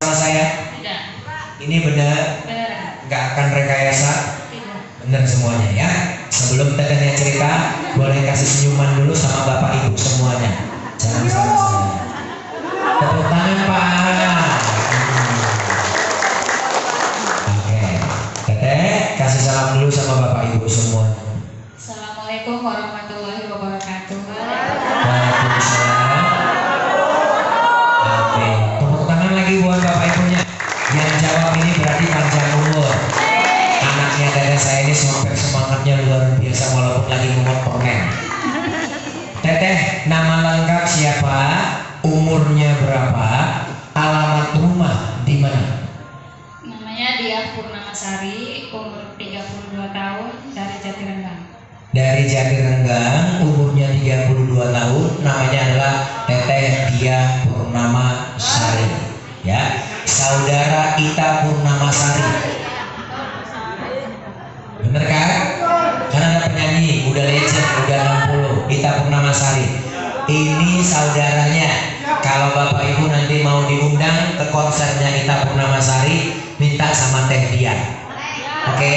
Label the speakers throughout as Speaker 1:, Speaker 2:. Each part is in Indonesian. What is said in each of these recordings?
Speaker 1: sama saya?
Speaker 2: Tidak.
Speaker 1: Ini benar?
Speaker 2: Benar.
Speaker 1: Nggak akan rekayasa?
Speaker 2: Tidak.
Speaker 1: Benar semuanya ya. Sebelum tetehnya cerita, boleh kasih senyuman dulu sama bapak ibu semuanya. Jangan sama saya. Tepuk tangan Pak. Oke, teteh kasih salam dulu sama bapak ibu semua.
Speaker 2: Assalamualaikum warahmatullahi wabarakatuh.
Speaker 1: Waalaikumsalam. Amin. Tepuk tangan lagi buat bapak ibunya. Yang jawab ini berarti panjang umur. Anaknya teteh saya ini sampai semangatnya luar biasa walaupun lagi ngomong permen. Teteh, nama lengkap siapa? Umurnya berapa? Alamat rumah di mana?
Speaker 2: Namanya Diah Purnamasari, umur 32 tahun, dari Jatirenggang.
Speaker 1: Dari Jatirenggang, umurnya 32 tahun, namanya adalah Teteh Diah Purnamasari. Ya, saudara Ita Purnamasari. Bener kan? Karena ada penyanyi, udah legend, udah 60, Ita Purnamasari. Ini saudaranya. Kalau bapak ibu nanti mau diundang ke konsernya Ita Purnamasari, minta sama Teh Diah. Oke?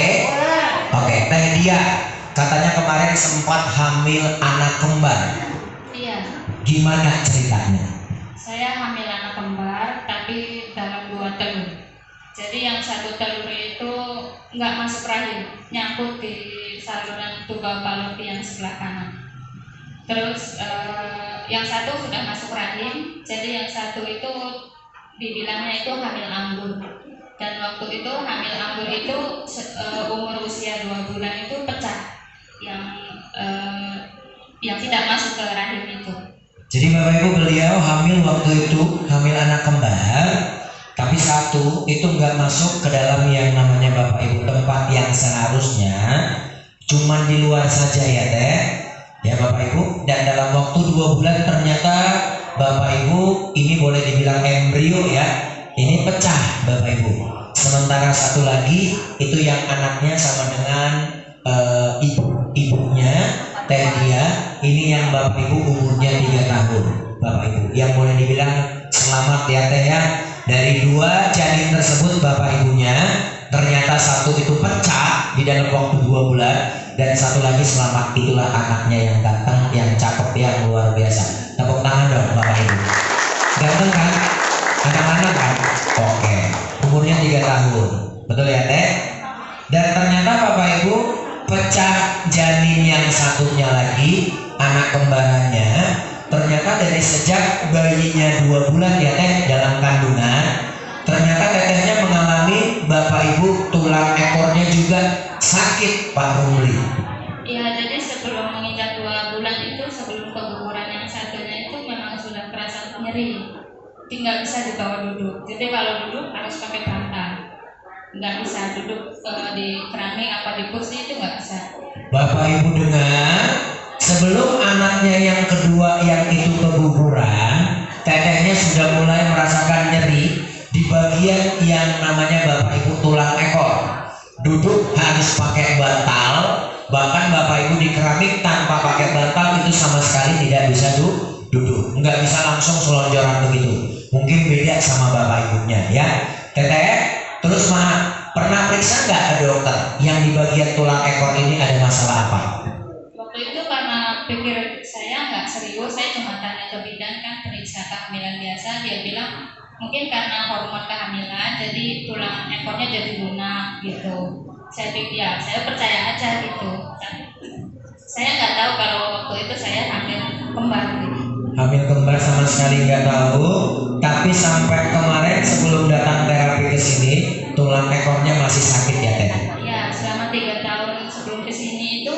Speaker 1: Oke, Teh Diah. Katanya kemarin sempat hamil anak kembar.
Speaker 2: Iya.
Speaker 1: Gimana ceritanya?
Speaker 2: Saya hamil anak kembar, tapi dalam 2 telur. Jadi yang satu telur itu nggak masuk rahim, nyangkut di saluran tubal fallopi yang sebelah kanan. Terus yang satu sudah masuk rahim, jadi yang satu itu dibilangnya itu hamil anggur. Dan waktu itu hamil anggur itu umur usia 2 bulan itu pecah, yang tidak masuk ke rahim itu.
Speaker 1: Jadi bapak ibu beliau hamil waktu itu, hamil anak kembar, tapi satu itu nggak masuk ke dalam yang namanya bapak ibu tempat yang seharusnya, cuman di luar saja ya teh, ya bapak ibu. Dan dalam waktu 2 bulan ternyata bapak ibu ini boleh dibilang embrio ya, ini pecah bapak ibu. Sementara satu lagi itu yang anaknya sama dengan ibunya Teh Diah, ini yang bapak ibu umurnya 3 tahun bapak ibu. Yang boleh dibilang selamat ya teh ya. Dari 2 janin tersebut bapak ibunya, ternyata satu itu pecah di dalam waktu 2 bulan, dan satu lagi selamat. Itulah anaknya yang ganteng, yang cakep, yang luar biasa. Tepuk tangan dong bapak ibu. Ganteng kan? Anak-anak kan? Oke. Umurnya 3 tahun. Betul ya teh? Dan ternyata bapak ibu pecah janin yang satunya lagi, anak kembarannya. Ternyata dari sejak bayinya 2 bulan ya teh dalam kandungan, ternyata tetehnya mengalami bapak ibu tulang ekornya juga sakit Pak Rumli.
Speaker 2: Iya, jadi sebelum menginjak 2 bulan itu, sebelum keguguran yang satunya itu memang sudah terasa nyeri, tidak bisa dibawa duduk. Jadi kalau duduk harus pakai bantal, nggak bisa duduk di keramik apa di kursi, itu nggak bisa.
Speaker 1: Bapak ibu dengar, sebelum anaknya yang kedua yang itu keguguran, tetehnya sudah mulai merasakan nyeri di bagian yang namanya bapak ibu tulang ekor. Duduk harus pakai bantal, bahkan bapak ibu di keramik tanpa pakai bantal itu sama sekali tidak bisa duduk, nggak bisa langsung selonjoran begitu. Mungkin beda sama bapak ibunya ya. Teteh, terus pernah periksa nggak ke dokter yang di bagian tulang ekor ini ada masalah apa?
Speaker 2: Waktu itu karena pikir saya nggak serius, saya cuma tanya ke bidan kan, periksa kehamilan biasa. Dia bilang mungkin karena hormon kehamilan, jadi tulang ekornya jadi lunak gitu. Saya pikir ya, saya percaya aja gitu. Saya nggak tahu kalau waktu itu saya hamil kembar gitu.
Speaker 1: Hamil kembar sama sekali nggak tahu, tapi sampai kemarin sebelum datang terapi ke sini, tulang ekornya masih sakit ya teh?
Speaker 2: Ya, selama 3 tahun sebelum kesini itu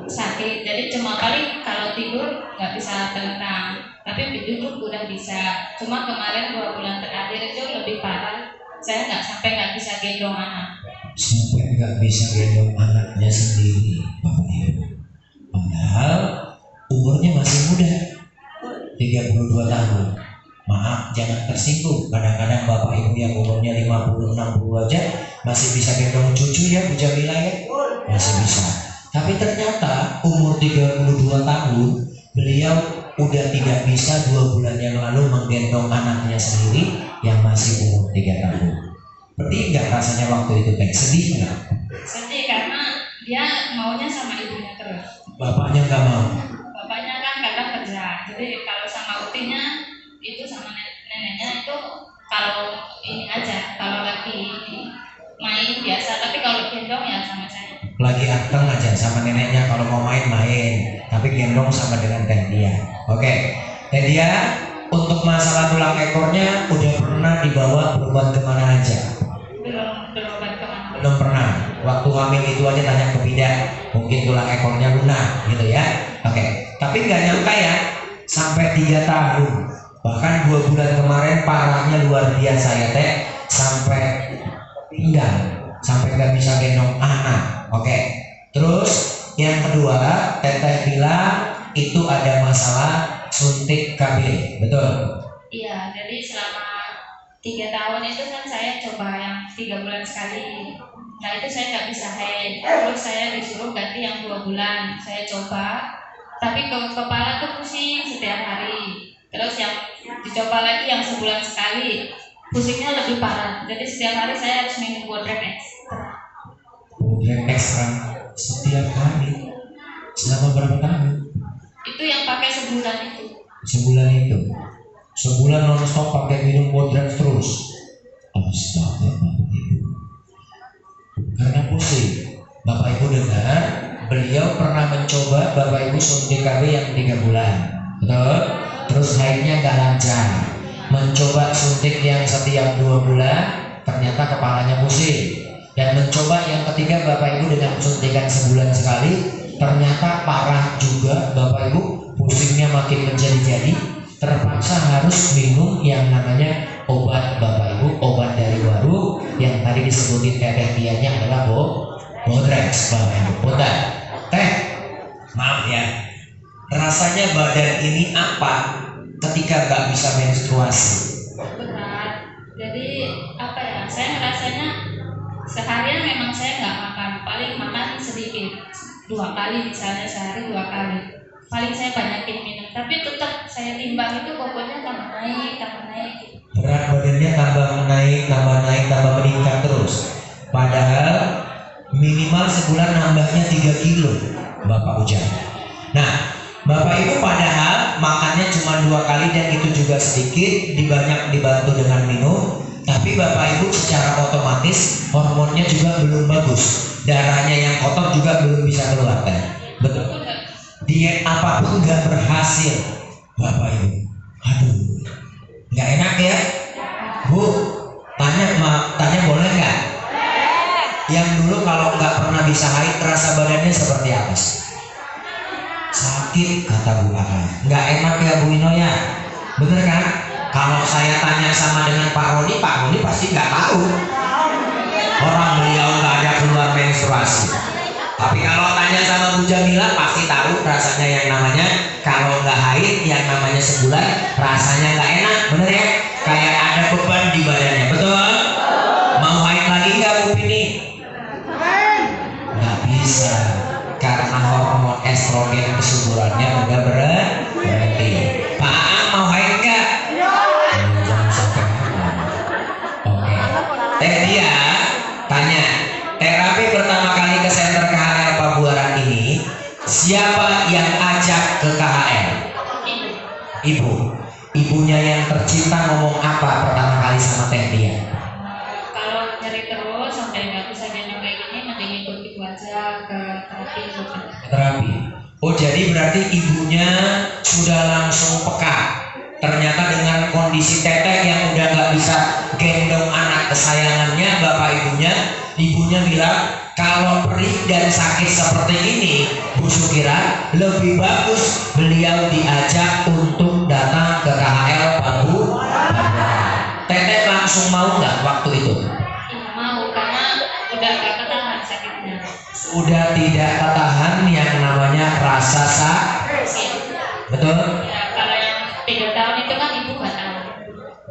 Speaker 2: sakit. Jadi cuma paling kalau tidur nggak bisa telentang, tapi duduk udah bisa. Cuma kemarin 2 bulan terakhir itu lebih parah. Saya nggak bisa gendong anak.
Speaker 1: Sampai nggak bisa gendong anaknya sendiri, bapak ibu. Padahal umurnya masih muda, 32 tahun. Maaf, jangan tersinggung. Kadang-kadang bapak ibu yang umurnya 50, 60 aja masih bisa gendong cucu ya Bu Jamila ya? Masih bisa. Tapi ternyata umur 32 tahun beliau udah tidak bisa 2 bulan yang lalu menggendong anaknya sendiri, yang masih umur 3 tahun. Pedih nggak rasanya waktu itu teh? Sedih nggak?
Speaker 2: Sedih karena dia maunya sama ibunya terus.
Speaker 1: Bapaknya nggak mau.
Speaker 2: Bapaknya kan kadang kerja, jadi kalau sama utinya itu sama neneknya itu kalau ini aja, kalau lagi main biasa, tapi kalau gendong ya sama saya.
Speaker 1: Lagi anteng aja sama neneknya, kalau mau main, tapi gendong sama dengan teh dia. Oke, teh dia untuk masalah tulang ekornya udah pernah dibawa berobat kemana aja?
Speaker 2: Belum berobat kemana.
Speaker 1: Belum pernah. Waktu hamil itu aja tanya ke bidan, mungkin tulang ekornya lunak gitu ya. Oke, tapi nggak nyangka ya sampai 3 tahun, bahkan 2 bulan kemarin parahnya luar biasa ya teh, sampai pinggang, sampai nggak bisa gendong anak. Oke, terus yang kedua teteh bilang itu ada masalah suntik KB, betul?
Speaker 2: Iya, jadi selama 3 tahun itu kan saya coba yang 3 bulan sekali. Nah itu saya nggak bisa haid, terus saya disuruh ganti yang 2 bulan. Saya coba, tapi kepala tuh pusing setiap hari. Terus yang dicoba lagi yang sebulan sekali, pusingnya lebih parah. Jadi setiap hari saya harus minum Bodrem ekstra.
Speaker 1: Bodrem ekstra setiap hari selama berapa tahun?
Speaker 2: Itu yang pakai sebulan itu.
Speaker 1: Sebulan itu, sebulan non-stop pakai minum Bodrem terus. Astaga, Bapak Ibu. Karena pusing. Bapak Ibu dengar, beliau pernah mencoba Bapak Ibu suntik KB yang 3 bulan, betul? Terus haidnya nggak lancar. Mencoba suntik yang setiap 2 bulan, ternyata kepalanya pusing. Dan mencoba yang ketiga Bapak Ibu dengan suntikan sebulan sekali, ternyata parah juga Bapak Ibu, pusingnya makin menjadi-jadi, terpaksa harus minum yang namanya obat Bapak Ibu, obat dari warung yang tadi disebutin teteh dianya adalah Bodrex Bapak Ibu. Punten, teh, maaf ya, rasanya badan ini apa ketika nggak bisa menstruasi?
Speaker 2: Berat. Jadi apa ya? Saya rasanya seharian memang saya nggak makan, paling makan sedikit, 2 kali misalnya sehari 2 kali. Paling saya banyakin minum, tapi tetap saya timbang itu bobotnya tambah naik.
Speaker 1: Berat badannya tambah naik, tambah meningkat terus. Padahal minimal sebulan nambahnya 3 kilo, Bapak Ujang. Nah, Bapak Ibu padahal makannya cuma 2 kali dan itu juga sedikit, dibantu dengan minum. Tapi Bapak Ibu secara otomatis hormonnya juga belum bagus, darahnya yang kotor juga belum bisa keluar kan? Betul. Diet apapun nggak berhasil, Bapak Ibu. Aduh, nggak enak ya, Bu. Tanya boleh nggak? Yang dulu kalau nggak pernah bisa haid, rasa badannya seperti apa sih? Sakit, kata Bu Aha. Nggak enak ya Bu Ino ya, bener kan? Kalau saya tanya sama dengan Pak Roni pasti nggak tahu. Orang beliau nggak ada keluar menstruasi. Tapi kalau tanya sama Bu Jamila pasti tahu rasanya yang namanya kalau nggak haid, yang namanya sebulan rasanya nggak enak, bener ya? Kayak ada beban di badannya, betul? Mau haid lagi nggak Bu Pini? Nggak bisa, karena hormon estrogen kesuburannya udah berhenti. Pak Aang mau haid nggak? Jangan sampai. Oke. Teh dia tanya, terapi pertama kali ke center KHL Pabuaran ini siapa yang ajak ke KHL? Ibu. Ibunya yang tercinta ngomong apa pertama kali sama teh dia?
Speaker 2: Kalau nyeri terus sampai nggak bisa gendong kayak gini, mending ikut ibu aja ke terapi gitu.
Speaker 1: Terapi. Oh, jadi berarti ibunya sudah langsung peka. Ternyata dengan kondisi teteh yang udah nggak bisa gendong anak kesayangannya bapak ibunya bilang kalau perih dan sakit seperti ini, Bu Sukira, lebih bagus beliau diajak untuk datang ke KHL Pabuaran. Teteh langsung mau nggak waktu itu?
Speaker 2: Iya mau, karena udah gak ketahan sakitnya.
Speaker 1: Udah tidak ketahan yang namanya rasa sakit. Betul?
Speaker 2: Ya, kalau yang 3 tahun itu kan ibu gak tahu.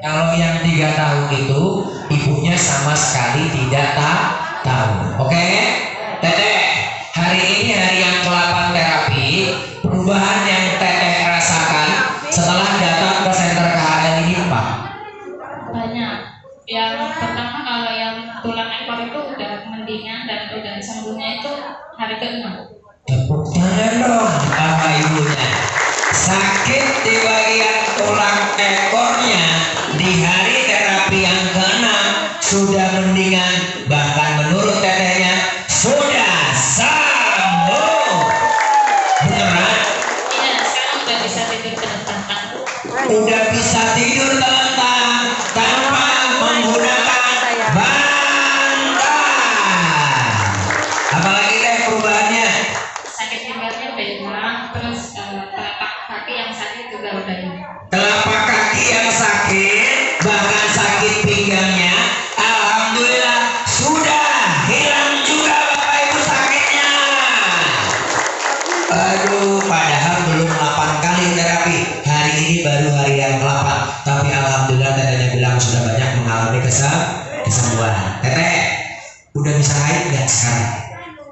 Speaker 1: Kalau yang 3 tahun itu ibunya sama sekali tidak tahu. Oke? Teteh, hari ini hari yang ke-8 terapi. Perubahan yang teteh rasakan setelah datang ke center KHL ini apa?
Speaker 2: Banyak. yang pertama kalau yang tulang ekor itu udah mendingan dan udah sembuhnya itu hari ke-6.
Speaker 1: Tepuk tangan dong Bapak Ibunya. Sakit di bagian tulang ekornya di hari terapi yang ke-6 sudah mendingan, bahkan menurut tetehnya sudah sembuh. Beneran?
Speaker 2: Iya, sekarang udah bisa tidur telentang.
Speaker 1: Udah bisa tidur telentang tanpa menggunakan bantal. Apalagi teh perubahannya?
Speaker 2: Sakit pinggangnya udah hilang, terus telapak kaki yang sakit juga udah hilang.
Speaker 1: Telapak kaki yang sakit, bahkan sakit pinggangnya, alhamdulillah sudah hilang juga Bapak Ibu sakitnya. Aduh, padahal belum 8 kali terapi. Hari ini baru hari yang ke-8, tapi alhamdulillah tetehnya bilang sudah banyak mengalami kesembuhan. Teteh, udah bisa haid nggak sekarang?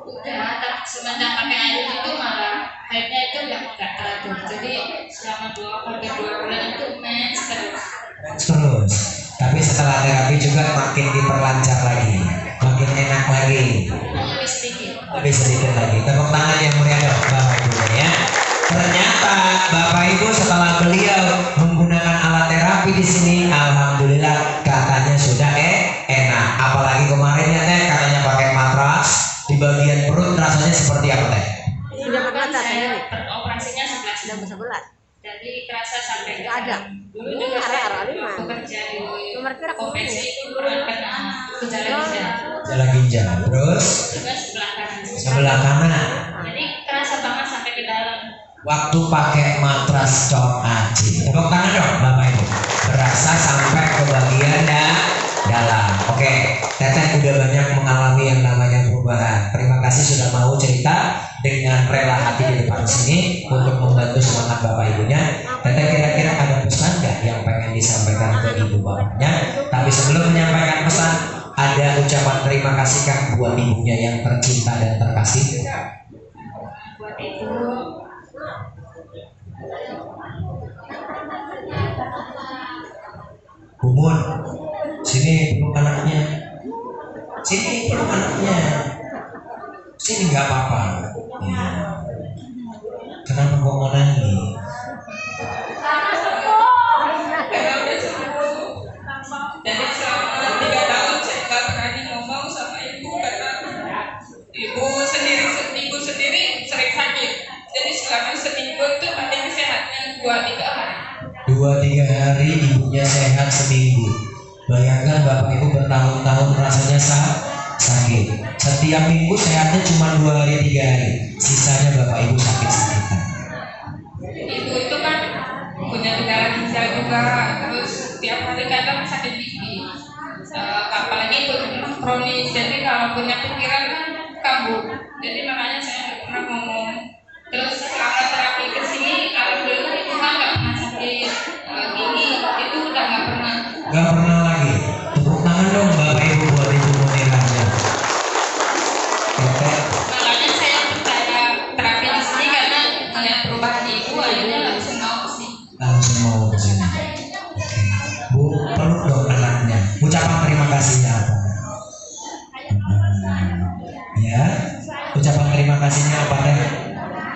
Speaker 2: Udah, tapi semenjak pakai air itu malah haidnya itu nggak teratur. Jadi selama 2 bulan itu mens terus.
Speaker 1: Terus, tapi setelah terapi juga makin diperlancar lagi, makin enak lagi,
Speaker 2: Lebih sedikit.
Speaker 1: lebih sedikit lagi. Tepuk tangan yang meriah dong Bapak Ibu ya. Ternyata Bapak Ibu setelah beliau menggunakan alat terapi di sini, alhamdulillah katanya sudah enak. Apalagi kemarin ya teh katanya pakai matras di bagian perut, rasanya seperti apa teh?
Speaker 2: Dulu kan saya operasinya 11
Speaker 3: Udah sebelas.
Speaker 2: jadi kerasa sampai
Speaker 3: Nggak ada.
Speaker 2: dulu juga saya
Speaker 3: Arah-arah
Speaker 2: bekerja di
Speaker 3: Nomor kira
Speaker 2: konvensi itu pernah kena gejala ginjal
Speaker 1: Gejala ginjal. Terus
Speaker 2: juga sebelah kanan.
Speaker 1: sebelah kanan.
Speaker 2: Jadi kerasa banget sampai ke dalam.
Speaker 1: Waktu pakai matras cok aci. Tepuk tangan dong Bapak Ibu. Berasa sampai ke bagian dalam. Oke, teteh udah banyak mengalami yang namanya perubahan. Terima kasih sudah mau cerita dengan rela hati di depan sini untuk membantu semangat Bapak Ibunya. Teteh kira-kira ada pesan nggak yang pengen disampaikan ke ibu bapaknya? Tapi sebelum menyampaikan pesan, ada ucapan terima kasih kan buat ibunya yang tercinta dan terkasih.
Speaker 2: Buat ibu
Speaker 1: Bumun, sini peluk anaknya. Sini peluk anaknya. Sini nggak apa-apa. Ya. Kenapa kok mau nangis?
Speaker 4: Karena udah sembuh. Jadi selama 3 tahun saya nggak berani ngomong sama ibu karena ibu sendiri sering sakit. Jadi selama seminggu itu paling sehatnya 2-3 hari.
Speaker 1: 2-3 hari ibunya sehat seminggu. Bayangkan Bapak Ibu bertahun-tahun rasanya sakit. Setiap minggu sehatnya cuma 2 hari 3 hari. Sisanya Bapak Ibu sakit-sakitan.
Speaker 4: Ibu itu kan punya gejala ginjal juga, terus tiap hari kadang sakit gigi. Apalagi itu kronis, jadi kalau punya pikiran kan kambuh. Jadi makanya saya nggak pernah ngomong. Terus selama terapi ke sini, alhamdulillah itu kan nggak pernah sakit gigi, itu udah nggak pernah.
Speaker 1: Gak pernah lagi. Tepuk tangan dong Bapak Ibu buat Ibu Munirahnya. Oke.
Speaker 2: makanya saya percaya terapi di sini karena melihat perubahan ibu akhirnya langsung mau ke sini.
Speaker 1: Langsung mau ke sini. Oke. Bu, peluk dong anaknya. Ucapan terima kasihnya apa? Ya. Ucapan terima kasihnya apa teh?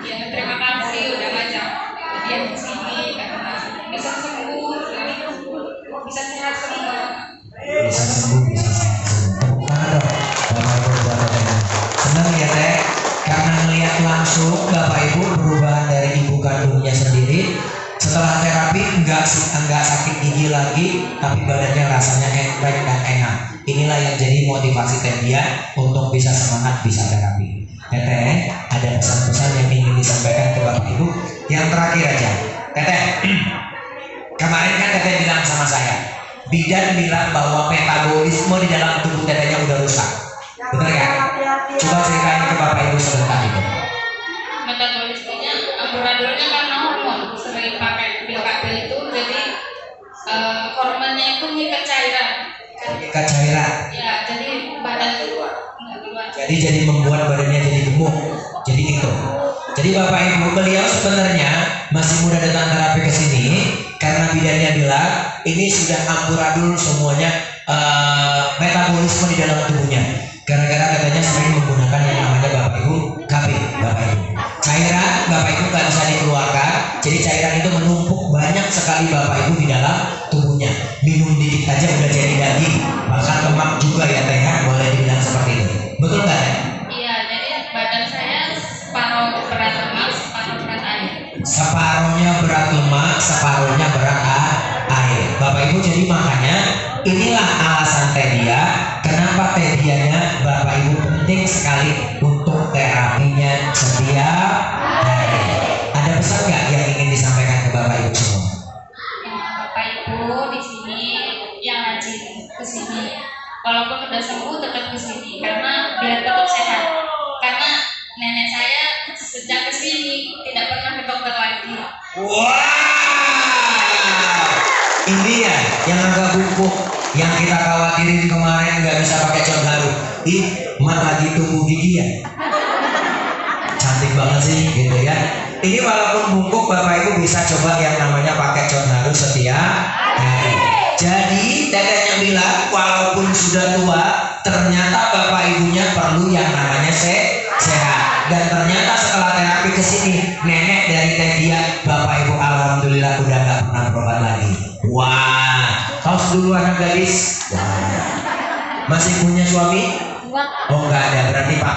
Speaker 4: Ya terima kasih udah ngajak dia di sini karena bisa sembuh dan bisa sehat semua.
Speaker 1: Bisa sembuh, bisa sehat. Tepuk tangan dong Bapak Ibu buat tetehnya. Senang ya teh, karena melihat langsung Bapak Ibu perubahan dari ibu kandungnya sendiri. Setelah terapi enggak sakit gigi lagi, tapi badannya rasanya enteng dan enak. Inilah yang jadi motivasi teh dia untuk bisa semangat, bisa terapi. Teteh, ada pesan-pesan yang ingin disampaikan ke Bapak Ibu? Yang terakhir aja, Teteh. Kemarin kan Teteh bilang sama saya, bidan bilang bahwa metabolisme di dalam tubuh Tetehnya udah rusak. Betul kan? Coba ceritain ke Bapak Ibu sebentar itu.
Speaker 2: Metabolismenya amburadulnya karena hormon sering pakai pil kabel itu jadi hormonnya itu ngikat cairan.
Speaker 1: Ikat cairan.
Speaker 2: Ya, jadi badan keluar.
Speaker 1: Jadi membuat badannya jadi gemuk. Jadi itu. Jadi Bapak Ibu, beliau sebenarnya masih muda datang terapi ke sini karena bidannya bilang ini sudah amburadul semuanya metabolisme di dalam tubuhnya. Gara-gara katanya sering menggunakan yang namanya Bapak Ibu KB, Bapak Ibu. Cairan Bapak Ibu nggak bisa dikeluarkan, jadi cairan itu menumpuk banyak sekali Bapak Ibu di dalam tubuhnya. Minum dikit aja udah jadi daging, bahkan lemak juga ya Teh, ya? Boleh dibilang seperti itu. Betul nggak Teh?
Speaker 2: Iya, jadi badan saya separuh berat lemak, separuh berat air.
Speaker 1: Separuhnya berat lemak, separuhnya berat air. Bapak Ibu, jadi makanya inilah alasan Tedia, kenapa Tedianya Bapak Ibu penting sekali untuk terapinya setiap hari. Ada pesan nggak yang ingin disampaikan ke Bapak Ibu semua?
Speaker 2: Bapak Ibu di sini yang rajin ke sini, walaupun udah sembuh tetap ke sini karena biar tetap sehat. Karena nenek saya sejak ke sini tidak pernah ke dokter lagi.
Speaker 1: Ini ya yang agak bungkuk, yang kita khawatirin kemarin nggak bisa pakai cat baru. Ih, mak lagi tumbuh gigi ya. Cantik banget sih, gitu ya. Ini walaupun bungkuk, Bapak Ibu bisa coba yang namanya pakai cat baru setiap hari. Jadi tetehnya bilang, walaupun sudah tua, ternyata Bapak Ibunya perlu yang namanya sehat. Dan ternyata setelah terapi ke sini, nenek dari Tedia, Bapak Ibu alhamdulillah udah nggak pernah berobat lagi. Wah, tos dulu anak gadis. Wah. Masih punya suami? Oh nggak ada, berarti Pak